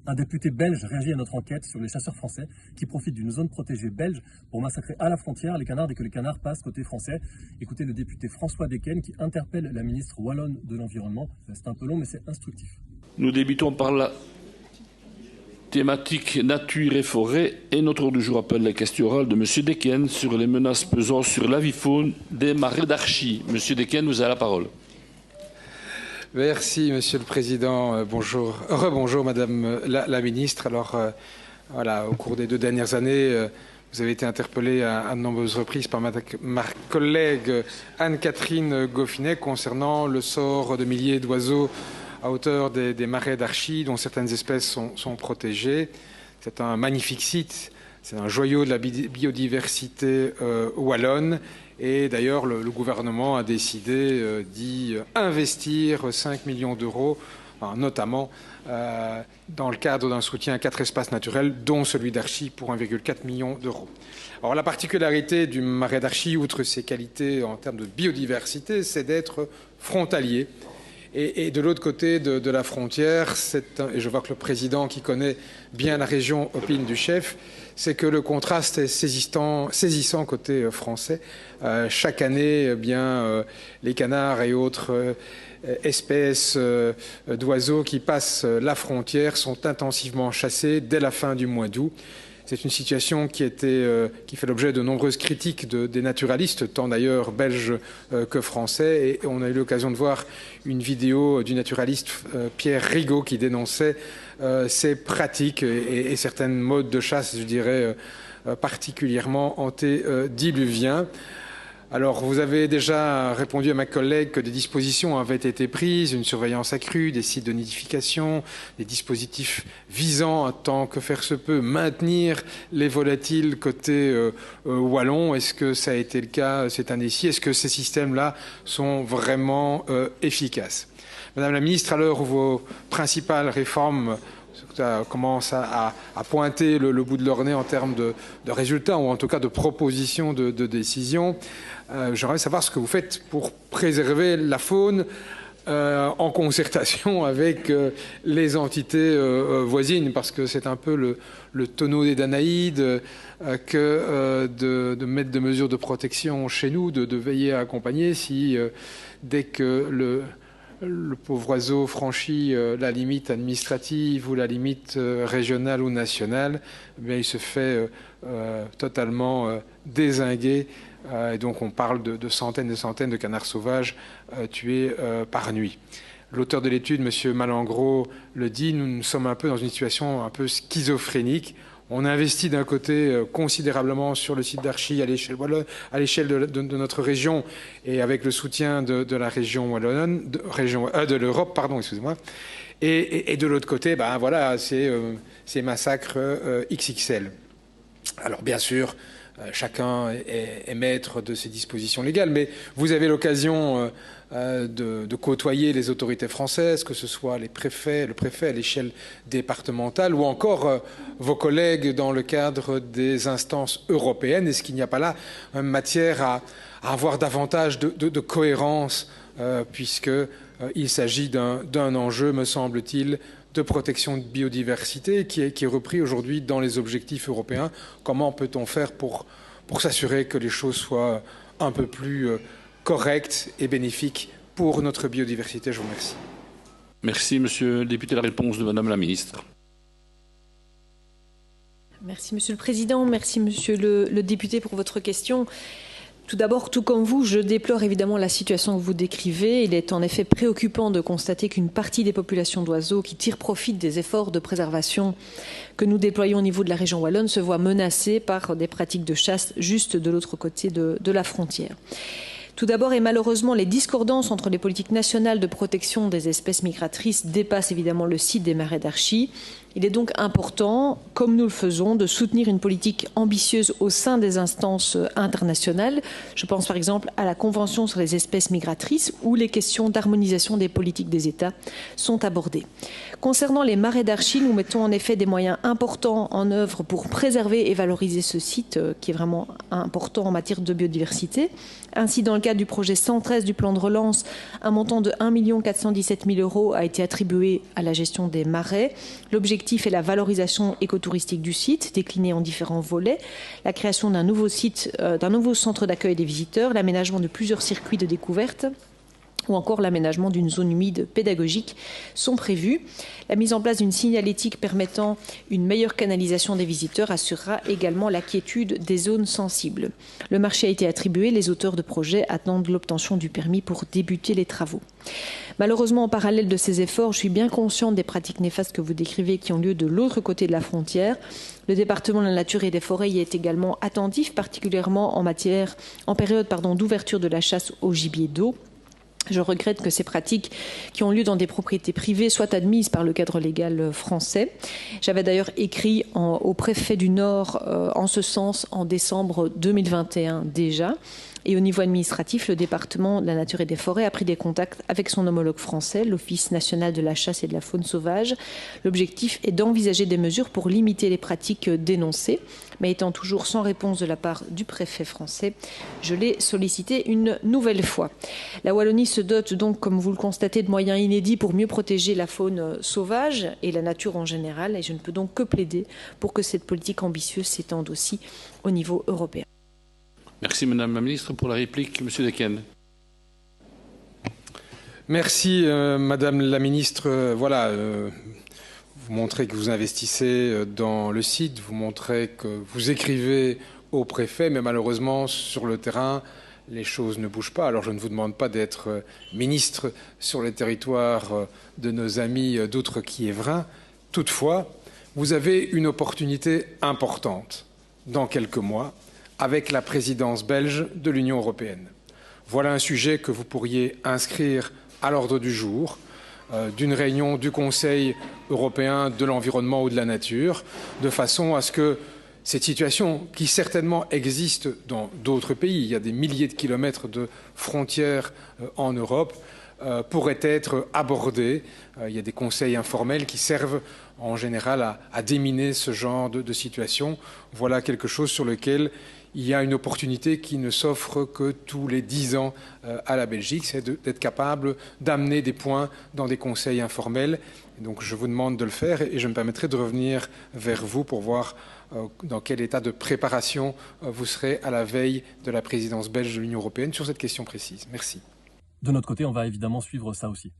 Un député belge réagit à notre enquête sur les chasseurs français qui profitent d'une zone protégée belge pour massacrer à la frontière les canards dès que les canards passent côté français. Écoutez le député François Dequesne qui interpelle la ministre wallonne de l'Environnement. C'est un peu long mais c'est instructif. Nous débutons par la thématique nature et forêt et notre ordre du jour appelle la question orale de M. Dequesne sur les menaces pesant sur l'avifaune des marais d'Archy. M. Dequesne, vous avez la parole. Merci, Monsieur le Président. Bonjour. Rebonjour, Madame la Ministre. Alors, voilà, au cours des 2 dernières années, vous avez été interpellée à de nombreuses reprises par ma collègue Anne-Catherine Goffinet concernant le sort de milliers d'oiseaux à hauteur des marais d'Archy, dont certaines espèces sont protégées. C'est un magnifique site, c'est un joyau de la biodiversité wallonne. Et d'ailleurs, le gouvernement a décidé d'y investir 5 millions d'euros, notamment dans le cadre d'un soutien à 4 espaces naturels, dont celui d'Archy pour 1,4 million d'euros. Alors la particularité du marais d'Archy, outre ses qualités en termes de biodiversité, c'est d'être frontalier. Et de l'autre côté de la frontière, et je vois que le président qui connaît bien la région opine du chef, c'est que le contraste est saisissant côté français. Chaque année, eh bien, les canards et autres espèces d'oiseaux qui passent la frontière sont intensivement chassés dès la fin du mois d'août. C'est une situation qui fait l'objet de nombreuses critiques des naturalistes, tant d'ailleurs belges que français. Et on a eu l'occasion de voir une vidéo du naturaliste Pierre Rigaud qui dénonçait ces pratiques et certains modes de chasse, je dirais, particulièrement antédiluviens. Alors, vous avez déjà répondu à ma collègue que des dispositions avaient été prises, une surveillance accrue, des sites de nidification, des dispositifs visant, en tant que faire se peut, maintenir les volatiles côté wallon. Est-ce que ça a été le cas cette année-ci? Est-ce que ces systèmes-là sont vraiment efficaces? Madame la Ministre, à l'heure où vos principales réformes commence à pointer le bout de leur nez en termes de résultats ou en tout cas de propositions de décision. J'aimerais savoir ce que vous faites pour préserver la faune en concertation avec les entités voisines, parce que c'est un peu le tonneau des Danaïdes que de mettre des mesures de protection chez nous, de veiller à accompagner si dès que le pauvre oiseau franchit la limite administrative ou la limite régionale ou nationale, mais il se fait totalement dézinguer. Et donc on parle de centaines et centaines de canards sauvages tués par nuit. L'auteur de l'étude, M. Malengros, le dit, nous sommes un peu dans une situation un peu schizophrénique. On investit d'un côté considérablement sur le site d'Archy à l'échelle wallonne, à l'échelle de notre région et avec le soutien de la région wallonne, de l'Europe, pardon, excusez-moi. Et de l'autre côté, ben voilà, ces massacres XXL. Alors bien sûr, chacun est maître de ses dispositions légales, mais vous avez l'occasion de côtoyer les autorités françaises, que ce soit le préfet à l'échelle départementale ou encore vos collègues dans le cadre des instances européennes. Est-ce qu'il n'y a pas là matière à avoir davantage de cohérence puisqu'il s'agit d'un enjeu, me semble-t-il, de protection de biodiversité qui est repris aujourd'hui dans les objectifs européens. Comment peut-on faire pour s'assurer que les choses soient un peu plus correctes et bénéfiques pour notre biodiversité? Je vous remercie. Merci, Monsieur le député. La réponse de Madame la Ministre. Merci, Monsieur le Président. Merci, Monsieur le député, pour votre question. Tout d'abord, tout comme vous, je déplore évidemment la situation que vous décrivez. Il est en effet préoccupant de constater qu'une partie des populations d'oiseaux qui tirent profit des efforts de préservation que nous déployons au niveau de la région wallonne se voient menacées par des pratiques de chasse juste de l'autre côté de la frontière. Tout d'abord, et malheureusement, les discordances entre les politiques nationales de protection des espèces migratrices dépassent évidemment le site des marais d'Archy. Il est donc important, comme nous le faisons, de soutenir une politique ambitieuse au sein des instances internationales. Je pense par exemple à la Convention sur les espèces migratrices où les questions d'harmonisation des politiques des États sont abordées. Concernant les marais d'Archy, nous mettons en effet des moyens importants en œuvre pour préserver et valoriser ce site qui est vraiment important en matière de biodiversité. Ainsi, dans le cadre du projet 113 du plan de relance, un montant de 1 417 000 € a été attribué à la gestion des marais. L'objectif est la valorisation écotouristique du site, décliné en différents volets, la création d'un nouveau centre d'accueil des visiteurs, l'aménagement de plusieurs circuits de découverte, ou encore l'aménagement d'une zone humide pédagogique sont prévus. La mise en place d'une signalétique permettant une meilleure canalisation des visiteurs assurera également la quiétude des zones sensibles. Le marché a été attribué, les auteurs de projets attendent l'obtention du permis pour débuter les travaux. Malheureusement, en parallèle de ces efforts, je suis bien consciente des pratiques néfastes que vous décrivez qui ont lieu de l'autre côté de la frontière. Le département de la nature et des forêts y est également attentif, particulièrement en période d'ouverture de la chasse au gibier d'eau. Je regrette que ces pratiques qui ont lieu dans des propriétés privées soient admises par le cadre légal français. J'avais d'ailleurs écrit au préfet du Nord en ce sens en décembre 2021 déjà. Et au niveau administratif, le département de la nature et des forêts a pris des contacts avec son homologue français, l'Office national de la chasse et de la faune sauvage. L'objectif est d'envisager des mesures pour limiter les pratiques dénoncées, mais étant toujours sans réponse de la part du préfet français, je l'ai sollicité une nouvelle fois. La Wallonie se dote donc, comme vous le constatez, de moyens inédits pour mieux protéger la faune sauvage et la nature en général, et je ne peux donc que plaider pour que cette politique ambitieuse s'étende aussi au niveau européen. Merci Madame la Ministre. Pour la réplique, Monsieur Dequesne. Merci Madame la Ministre. Voilà, vous montrez que vous investissez dans le site, vous montrez que vous écrivez au préfet, mais malheureusement sur le terrain, les choses ne bougent pas. Alors je ne vous demande pas d'être ministre sur les territoires de nos amis d'Outre-Quiévrain. Toutefois, vous avez une opportunité importante dans quelques mois avec la présidence belge de l'Union européenne. Voilà un sujet que vous pourriez inscrire à l'ordre du jour d'une réunion du Conseil européen de l'environnement ou de la nature, de façon à ce que cette situation, qui certainement existe dans d'autres pays, il y a des milliers de kilomètres de frontières en Europe, pourrait être abordée. Il y a des conseils informels qui servent en général à déminer ce genre de situation. Voilà quelque chose sur lequel il y a une opportunité qui ne s'offre que tous les 10 ans à la Belgique, c'est d'être capable d'amener des points dans des conseils informels. Et donc je vous demande de le faire et je me permettrai de revenir vers vous pour voir dans quel état de préparation vous serez à la veille de la présidence belge de l'Union européenne sur cette question précise. Merci. De notre côté, on va évidemment suivre ça aussi.